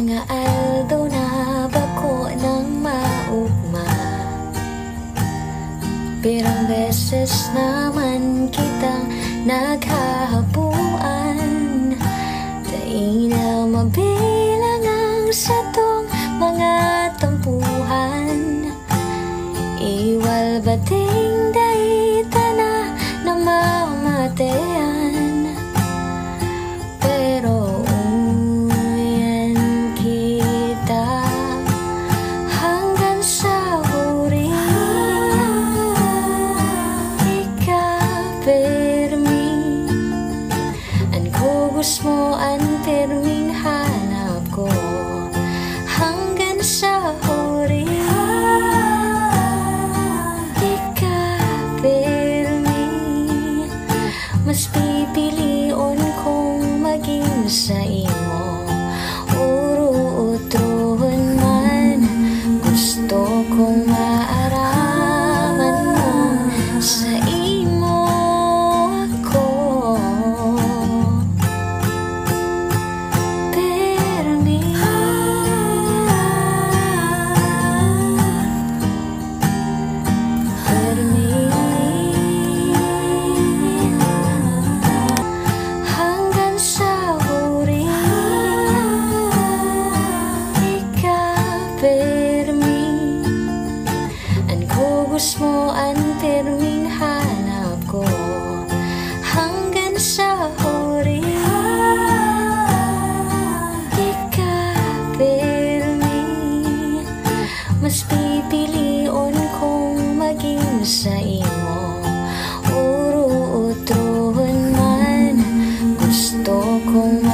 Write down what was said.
mga aldaw na bako ng maugma. Pirang beses naman kitang naghahapuan, di na mabilang ang satong mga tampuhan. Iwal bating daita na namamatean, pero uyan kita hanggang sa huli. Ika-permi an kugos mo, an perming hanap ko hanggang sa huli. Mas pipilion kong maging sa imo, uro-utrohon man. Gusto kong maaraman mo sa imo ako. Permi mo, an perming hanap ko hanggang sa huli. Ika-permi, mas pipilion kong maging sa imo, uro-utrohon man. Gusto kong